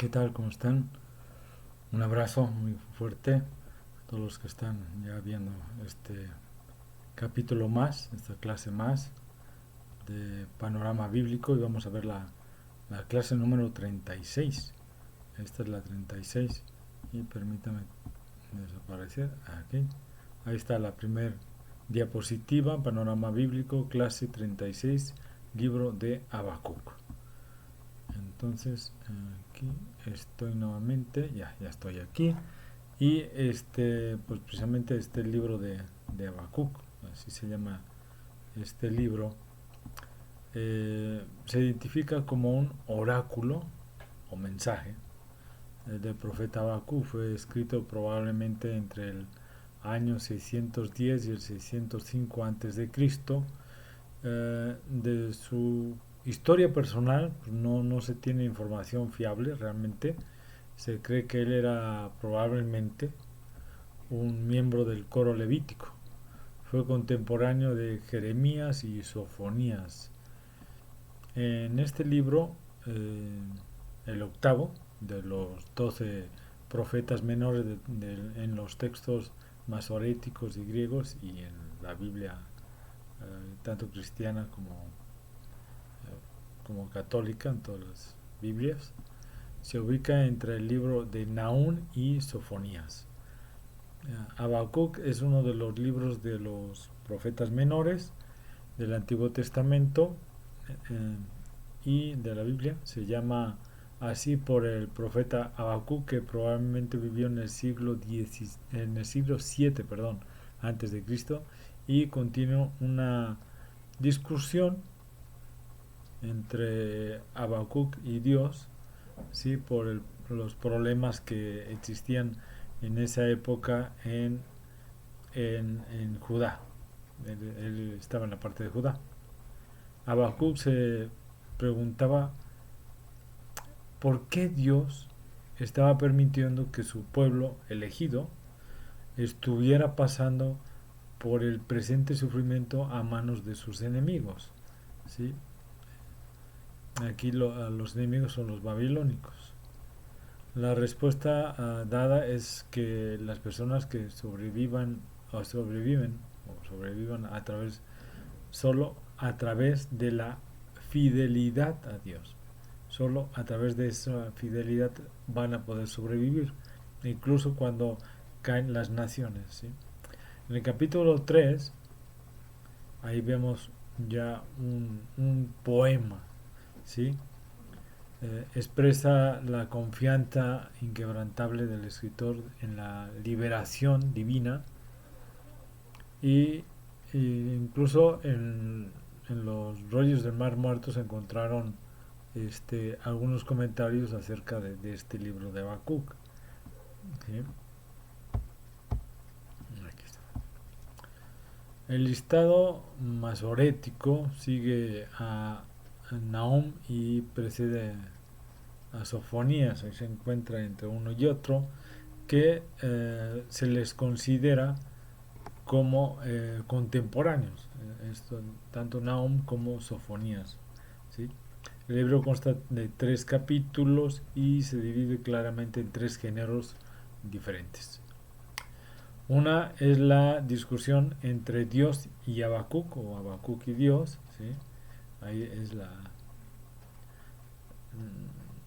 ¿Qué tal? ¿Cómo están? Un abrazo muy fuerte a todos los que están ya viendo este capítulo más, esta clase más de panorama bíblico y vamos a ver la clase número 36. Esta es la 36 y permítame desaparecer aquí. Ahí está la primera diapositiva, panorama bíblico, clase 36, libro de Habacuc. Entonces, aquí estoy nuevamente, ya estoy aquí. Y pues precisamente este libro de Habacuc, así se llama este libro, se identifica como un oráculo o mensaje del profeta Habacuc. Fue escrito probablemente entre el año 610 y el 605 antes de Cristo. De su historia personal pues no se tiene información fiable realmente. Se cree que él era probablemente un miembro del coro levítico. Fue contemporáneo de Jeremías y Sofonías. En este libro, el octavo de los 12 profetas menores en los textos masoréticos y griegos y en la Biblia, tanto cristiana como católica, en todas las Biblias, se ubica entre el libro de Nahum y Sofonías. Habacuc es uno de los libros de los profetas menores del Antiguo Testamento eh, y de la Biblia. Se llama así por el profeta Habacuc, que probablemente vivió en el siglo 7, perdón, antes de Cristo, y contiene una discusión entre Habacuc y Dios, sí, por los problemas que existían en esa época en Judá. Él estaba en la parte de Judá. Habacuc se preguntaba por qué Dios estaba permitiendo que su pueblo elegido estuviera pasando por el presente sufrimiento a manos de sus enemigos. ¿Sí? Aquí los enemigos son los babilónicos. La respuesta dada es que las personas que sobrevivan solo a través de la fidelidad a Dios. Solo a través de esa fidelidad van a poder sobrevivir, incluso cuando caen las naciones. ¿Sí? En el capítulo 3 ahí vemos ya un poema, ¿sí? Expresa la confianza inquebrantable del escritor en la liberación divina y, incluso en los rollos del Mar Muerto se encontraron algunos comentarios acerca de este libro de Habacuc. ¿Sí? Aquí está. El listado masorético sigue a Nahum y precede a Sofonías. Ahí se encuentra entre uno y otro que se les considera como contemporáneos, tanto Nahum como Sofonías. ¿Sí? El libro consta de 3 capítulos y se divide claramente en 3 géneros diferentes. Una es la discusión entre Dios y Habacuc, o Habacuc y Dios. ¿Sí? Ahí es la.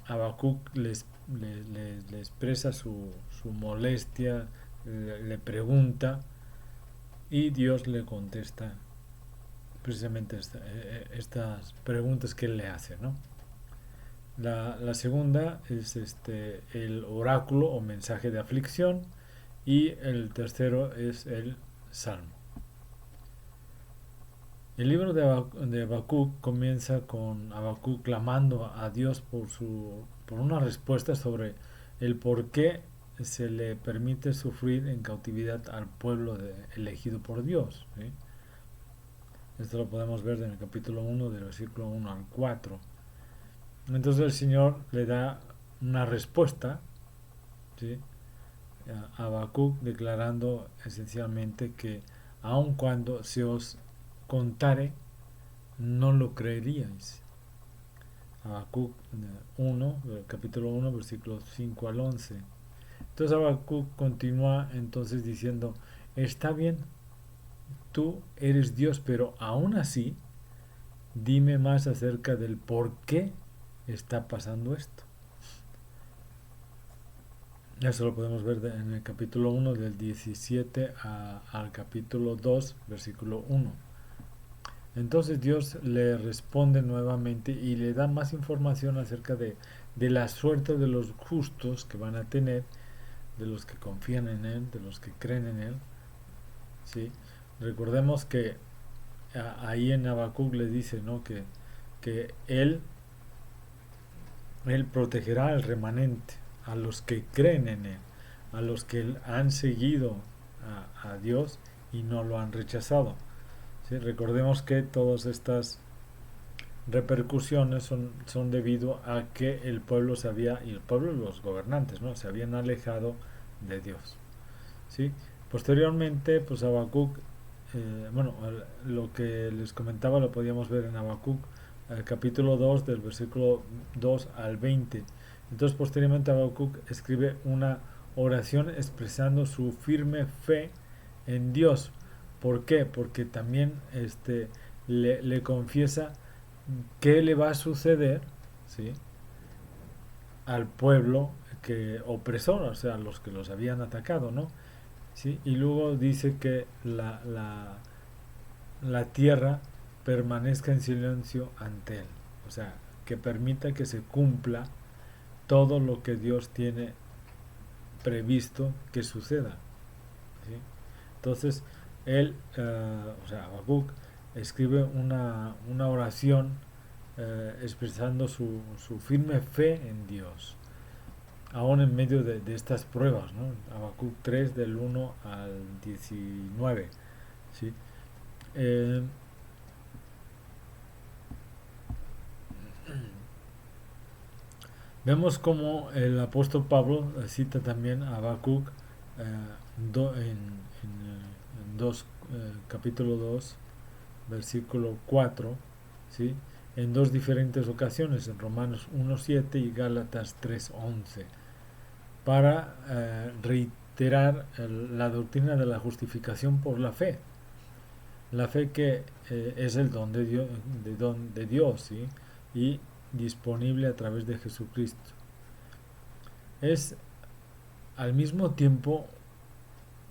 Habacuc le expresa su molestia, le pregunta y Dios le contesta precisamente estas preguntas que él le hace, ¿no? La segunda es el oráculo o mensaje de aflicción y el tercero es el salmo. El libro de Habacuc comienza con Habacuc clamando a Dios por una respuesta sobre el por qué se le permite sufrir en cautividad al pueblo elegido por Dios. ¿Sí? Esto lo podemos ver en el capítulo 1, del versículo 1 al 4. Entonces el Señor le da una respuesta, ¿sí?, a Habacuc, declarando esencialmente que aun cuando se os contare, no lo creeríais. Habacuc 1, capítulo 1, versículos 5 al 11. Entonces Habacuc continúa entonces diciendo, está bien, tú eres Dios, pero aún así, dime más acerca del por qué está pasando esto. Eso lo podemos ver en el capítulo 1 del 17 al capítulo 2, versículo 1. Entonces Dios le responde nuevamente y le da más información acerca de la suerte de los justos que van a tener, de los que confían en Él, de los que creen en Él. ¿Sí? Recordemos que ahí en Habacuc le dice, ¿no?, que él protegerá al remanente, a los que creen en Él, a los que han seguido a Dios y no lo han rechazado. ¿Sí? Recordemos que todas estas repercusiones son debido a que el pueblo y el pueblo y los gobernantes, ¿no?, se habían alejado de Dios. ¿Sí? Posteriormente, pues Habacuc, bueno, lo que les comentaba lo podíamos ver en Habacuc, capítulo 2, del versículo 2 al 20. Entonces, posteriormente Habacuc escribe una oración expresando su firme fe en Dios. ¿Por qué? Porque también le confiesa qué le va a suceder, ¿sí?, al pueblo que opresor, o sea, los que los habían atacado, ¿no? ¿Sí? Y luego dice que la tierra permanezca en silencio ante él, o sea, que permita que se cumpla todo lo que Dios tiene previsto que suceda. ¿Sí? Entonces, él, o sea, Habacuc escribe una oración expresando su firme fe en Dios, aún en medio de estas pruebas, ¿no? Habacuc 3 del 1 al 19. ¿Sí? Eh, Vemos como el apóstol Pablo cita también a Habacuc en capítulo 2, versículo 4, ¿sí?, en dos diferentes ocasiones, en Romanos 1:7 y Gálatas 3:11, para reiterar la doctrina de la justificación por la fe. La fe que es el don de Dios, ¿sí?, y disponible a través de Jesucristo. Es al mismo tiempo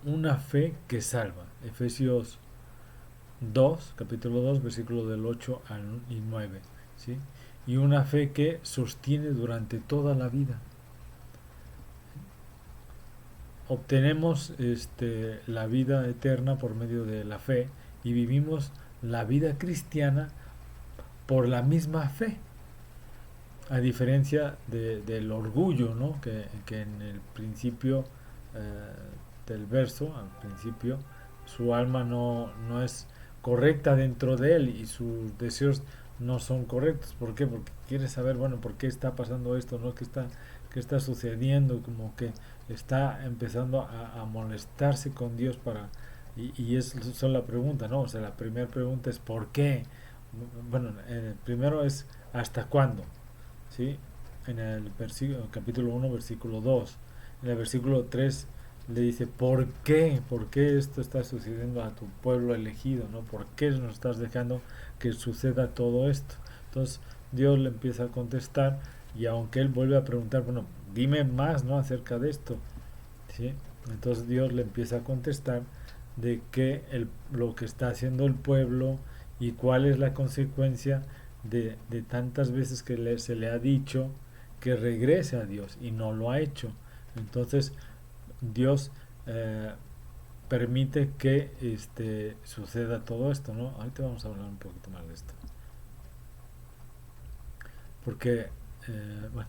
una fe que salva. Efesios 2, capítulo 2, versículo del 8 al 9. ¿Sí? Y una fe que sostiene durante toda la vida. Obtenemos la vida eterna por medio de la fe y vivimos la vida cristiana por la misma fe. A diferencia del orgullo, ¿no?, que en el principio del verso, al principio, su alma no es correcta dentro de él y sus deseos no son correctos. ¿Por qué? Porque quiere saber, bueno, ¿por qué está pasando esto? ¿No? ¿Qué está sucediendo? Como que está empezando a molestarse con Dios y es la pregunta, ¿no? O sea, la primera pregunta es ¿por qué? Bueno, primero es ¿hasta cuándo? ¿Sí? En el capítulo 1, versículo 2. En el versículo 3 le dice, ¿por qué? ¿Por qué esto está sucediendo a tu pueblo elegido? ¿No? ¿Por qué nos estás dejando que suceda todo esto? Entonces Dios le empieza a contestar y aunque él vuelve a preguntar, bueno, dime más, ¿no?, acerca de esto. ¿Sí? Entonces Dios le empieza a contestar de qué lo que está haciendo el pueblo y cuál es la consecuencia de tantas veces que se le ha dicho que regrese a Dios y no lo ha hecho. Entonces Dios permite que suceda todo esto, ¿no? Ahorita vamos a hablar un poquito más de esto. Porque, bueno,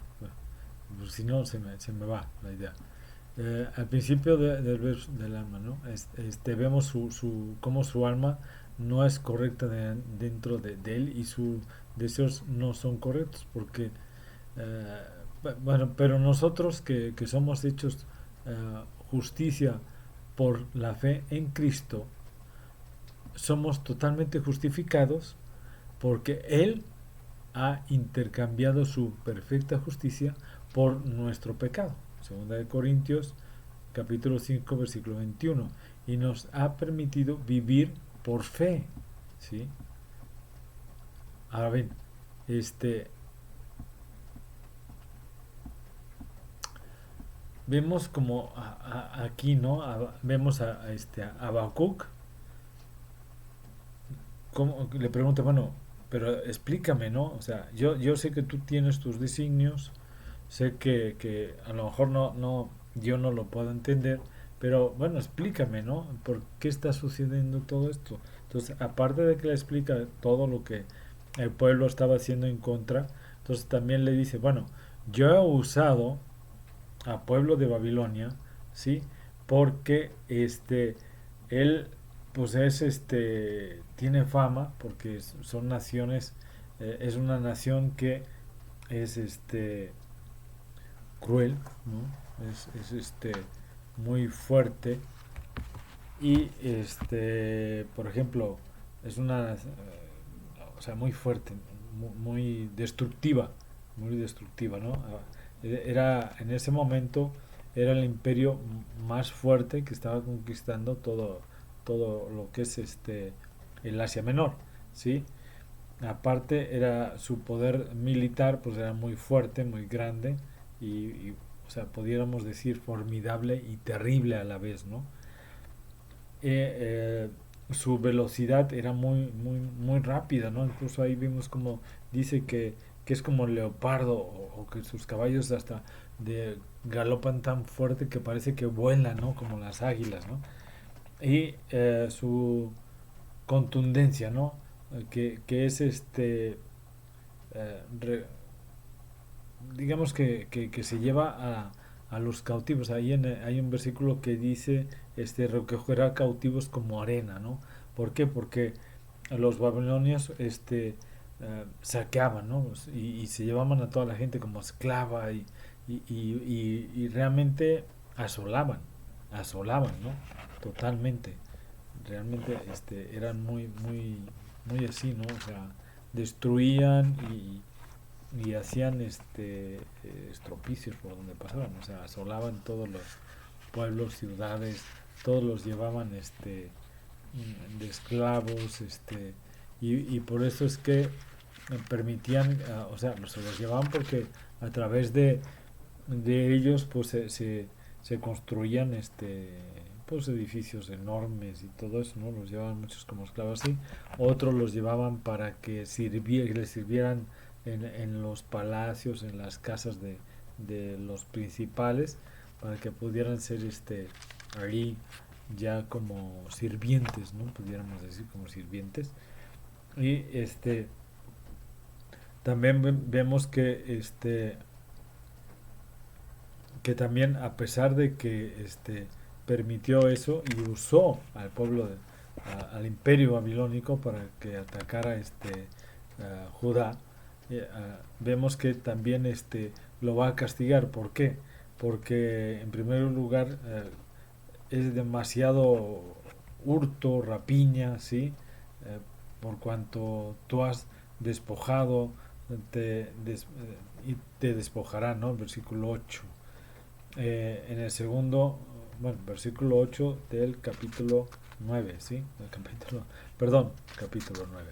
pues si no se me va la idea. Al principio del verso del alma, ¿no? Vemos cómo su alma no es correcta dentro de él y sus deseos no son correctos porque eh, bueno, pero nosotros que somos hechos justicia por la fe en Cristo, somos totalmente justificados porque Él ha intercambiado su perfecta justicia por nuestro pecado. Segunda de Corintios, capítulo 5, versículo 21. Y nos ha permitido vivir por fe. ¿Sí? Ahora bien, vemos como aquí, ¿no? Vemos a Habacuc, le pregunta, bueno, pero explícame, ¿no? O sea, yo sé que tú tienes tus designios, sé que a lo mejor yo no lo puedo entender, pero bueno, explícame, ¿no? ¿Por qué está sucediendo todo esto? Entonces, aparte de que le explica todo lo que el pueblo estaba haciendo en contra, entonces también le dice, bueno, yo he usado a pueblo de Babilonia, ¿sí? Porque él pues tiene fama porque son naciones, es una nación que es cruel, ¿no? Es muy fuerte y por ejemplo, es una o sea, muy fuerte, muy destructiva, ¿no? Era en ese momento era el imperio más fuerte que estaba conquistando todo lo que es el Asia Menor, ¿sí? Aparte era su poder militar, pues era muy fuerte, muy grande o sea, pudiéramos decir formidable y terrible a la vez, ¿no? Su velocidad era muy rápida, ¿no? Incluso ahí vimos como dice que es como el leopardo o que sus caballos hasta galopan tan fuerte que parece que vuelan, ¿no? Como las águilas, ¿no? Y su contundencia, ¿no? Que es re, digamos que se lleva a los cautivos. Hay un versículo que dice, recogerá cautivos como arena, ¿no? ¿Por qué? Porque los babilonios saqueaban, ¿no? Y se llevaban a toda la gente como esclava y realmente asolaban, asolaban, ¿no? Totalmente. Realmente eran muy así, ¿no? O sea, destruían y hacían estropicios por donde pasaban, o sea, asolaban todos los pueblos, ciudades, todos los llevaban de esclavos, y por eso es que permitían, o sea, se los llevaban porque a través de ellos pues se construían pues edificios enormes y todo eso, ¿no? Los llevaban muchos como esclavos así, otros los llevaban para que les sirvieran en los palacios, en las casas de los principales, para que pudieran ser ahí ya como sirvientes, ¿no? Pudiéramos decir como sirvientes. Y también vemos que también a pesar de que permitió eso y usó al pueblo al imperio babilónico para que atacara Judá, vemos que también lo va a castigar. ¿Por qué? Porque en primer lugar es demasiado hurto, rapiña, ¿sí? Eh, por cuanto tú has despojado y te despojará, ¿no? Versículo 8. En el segundo, bueno, versículo 8 del capítulo 9, ¿sí? Perdón, capítulo 9.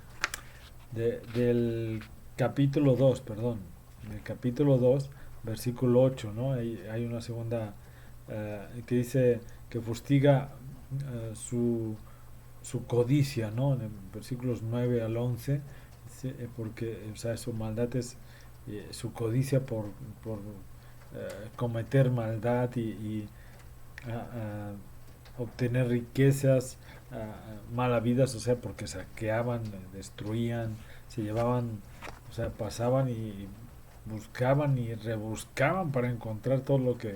Del capítulo 2, perdón, del capítulo 2, versículo 8, ¿no? Hay una segunda que dice que fustiga su codicia, ¿no? En versículos 9 al 11, ¿sí? Porque, o sea, su maldad es su codicia por cometer maldad y obtener riquezas malavidas, o sea, porque saqueaban, destruían, se llevaban, o sea, pasaban y buscaban y rebuscaban para encontrar todo lo que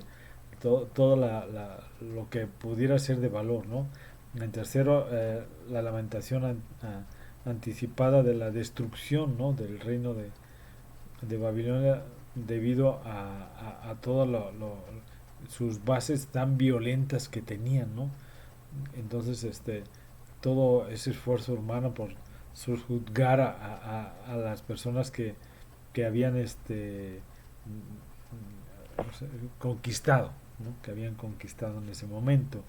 pudiera ser de valor, ¿no? En tercero, la lamentación anticipada de la destrucción, ¿no? Del reino de Babilonia debido a todo sus bases tan violentas que tenían, ¿no? Entonces, todo ese esfuerzo humano por subjuzgar a las personas que habían conquistado, ¿no? Que habían conquistado en ese momento.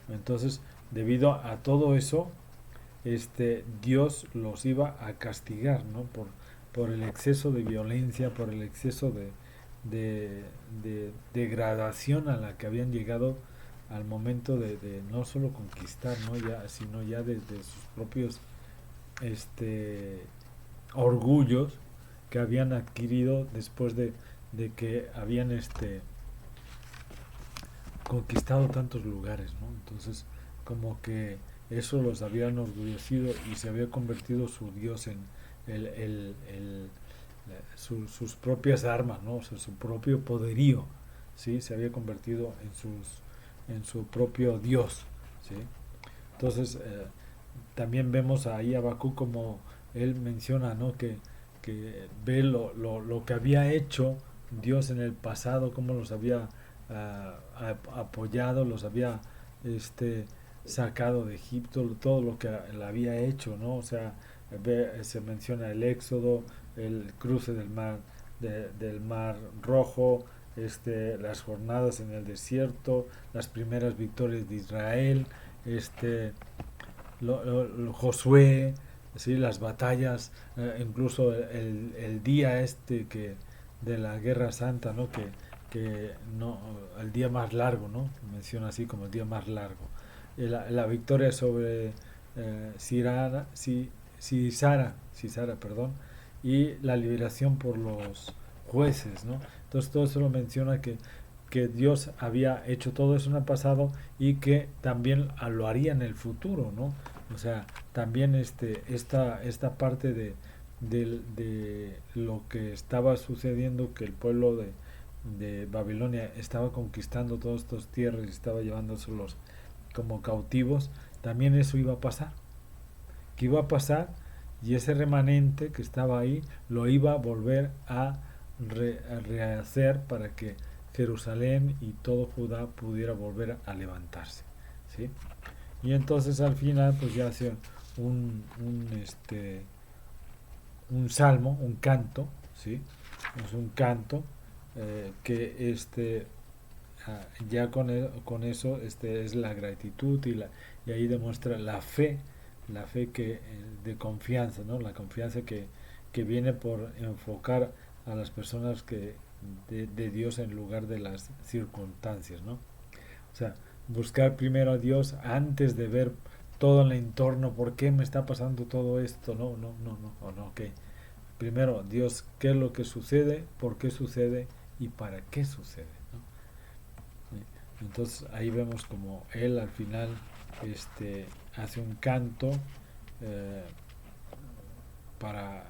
Entonces, debido a todo eso, Dios los iba a castigar, ¿no? Por el exceso de violencia, por el exceso de degradación a la que habían llegado al momento de no solo conquistar, ¿no? Ya, sino ya desde sus propios orgullos que habían adquirido después de que habían conquistado tantos lugares, ¿no? Entonces, como que eso los había enorgullecido y se había convertido su Dios en sus propias armas, ¿no? O sea, su propio poderío, ¿sí? Se había convertido en su propio Dios, ¿sí? Entonces, también vemos ahí a Bakú como él menciona, ¿no? Que ve lo que había hecho Dios en el pasado, cómo los había apoyado, los había este, sacado de Egipto, todo lo que le había hecho, ¿no? O sea, se menciona el éxodo, el cruce del mar Rojo, las jornadas en el desierto, las primeras victorias de Israel, Josué, ¿sí? Las batallas, incluso el día que de la Guerra Santa, ¿no? Que no, el día más largo, ¿no? Menciona así como el día más largo. La victoria sobre Sisara, perdón, y la liberación por los jueces, ¿no? Entonces todo eso lo menciona que Dios había hecho todo eso en el pasado y que también lo haría en el futuro, ¿no? O sea, también esta parte de lo que estaba sucediendo, que el pueblo de Babilonia estaba conquistando todas estas tierras y estaba llevándoselos como cautivos, también eso iba a pasar. Que iba a pasar y ese remanente que estaba ahí lo iba a volver a rehacer para que Jerusalén y todo Judá pudiera volver a levantarse, ¿sí? Y entonces al final pues ya hace un, un, este, un salmo, un canto, ¿sí? Es un canto que ya con eso es la gratitud y ahí demuestra la fe de confianza, ¿no? La confianza que viene por enfocar a las personas de Dios en lugar de las circunstancias, ¿no? O sea, buscar primero a Dios antes de ver todo el entorno, por qué me está pasando todo esto, no, ok. Primero, Dios, qué es lo que sucede, por qué sucede y para qué sucede, ¿no? Entonces ahí vemos como él al final hace un canto eh, para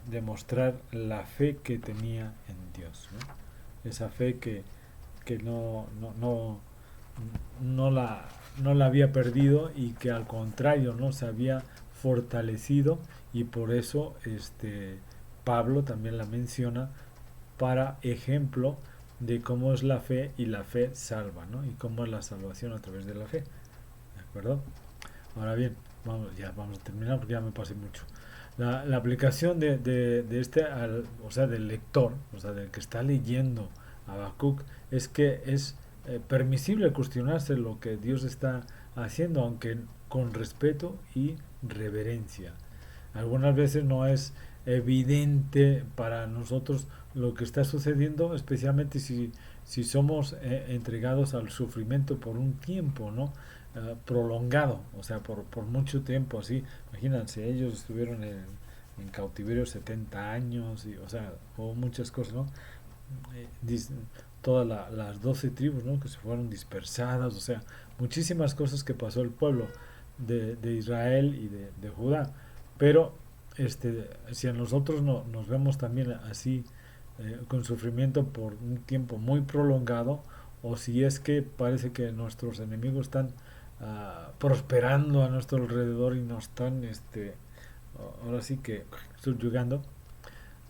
demostrar la fe que tenía en Dios, ¿no? Esa fe que no la, no la había perdido y que al contrario, ¿no? Se había fortalecido y por eso Pablo también la menciona para ejemplo de cómo es la fe y la fe salva, ¿no? Y cómo es la salvación a través de la fe, ¿de acuerdo? Ahora bien, ya vamos a terminar porque ya me pasé mucho. La aplicación de o sea, del lector, o sea, del que está leyendo Habacuc, es que es permisible cuestionarse lo que Dios está haciendo, aunque con respeto y reverencia. Algunas veces no es evidente para nosotros lo que está sucediendo, especialmente si somos entregados al sufrimiento por un tiempo, ¿no? Prolongado, o sea, por mucho tiempo, así. Imagínense, ellos estuvieron en cautiverio 70 años, y, o sea, hubo muchas cosas, ¿no? Eh, todas las 12 tribus, ¿no? Que se fueron dispersadas, o sea, muchísimas cosas que pasó el pueblo de Israel y de Judá. Pero si a nosotros nos vemos también así, con sufrimiento por un tiempo muy prolongado, o si es que parece que nuestros enemigos están prosperando a nuestro alrededor y nos están, ahora sí que subyugando,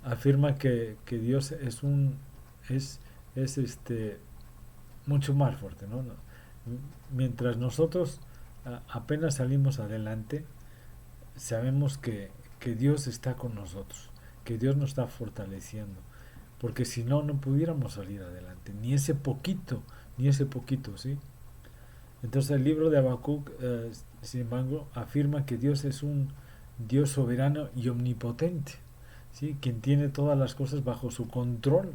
afirma que Dios es, es mucho más fuerte, ¿no? Mientras nosotros apenas salimos adelante, sabemos que Dios está con nosotros que Dios nos está fortaleciendo, porque si no, no pudiéramos salir adelante, ni ese poquito, ¿sí? Entonces el libro de Habacuc, sin embargo, afirma que Dios es un Dios soberano y omnipotente, ¿sí? Quien tiene todas las cosas bajo su control,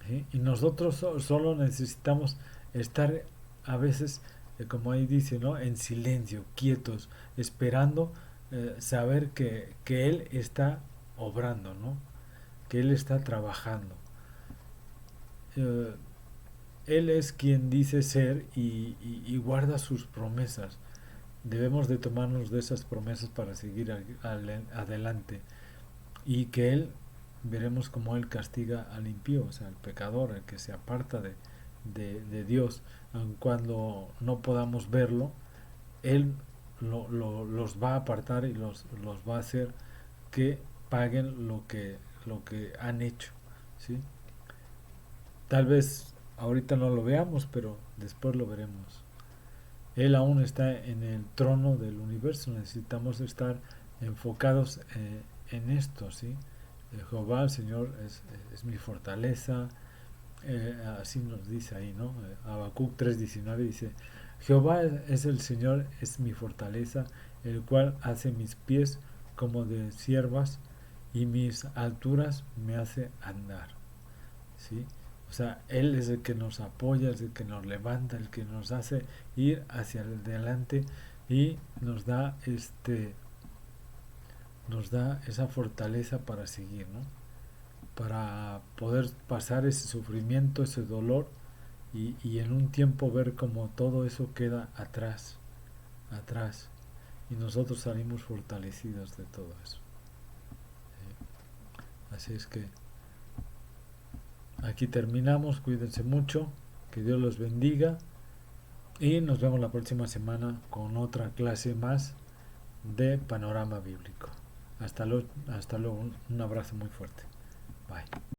¿sí? Y nosotros solo necesitamos estar a veces, como ahí dice, ¿no? En silencio, quietos, esperando saber que Él está obrando, ¿no? Que Él está trabajando. Eh, Él es quien dice ser y guarda sus promesas. Debemos de tomarnos de esas promesas para seguir adelante. Y que Él, veremos cómo Él castiga al impío, o sea, al pecador, el que se aparta de Dios. Aun cuando no podamos verlo, Él los va a apartar y los va a hacer que paguen lo que han hecho, ¿sí? Tal vez ahorita no lo veamos, pero después lo veremos. Él aún está en el trono del universo. Necesitamos estar enfocados en esto, ¿sí? Jehová, el Señor, es mi fortaleza. Así nos dice ahí, ¿no? Habacuc 3:19 dice: Jehová es el Señor, es mi fortaleza, el cual hace mis pies como de ciervas y mis alturas me hace andar, ¿sí? O sea, Él es el que nos apoya, es el que nos levanta, el que nos hace ir hacia adelante y nos da esa fortaleza para seguir, ¿no? Para poder pasar ese sufrimiento, ese dolor y en un tiempo ver como todo eso queda atrás y nosotros salimos fortalecidos de todo eso. Así es que aquí terminamos, cuídense mucho, que Dios los bendiga y nos vemos la próxima semana con otra clase más de Panorama Bíblico. Hasta luego, un abrazo muy fuerte. Bye.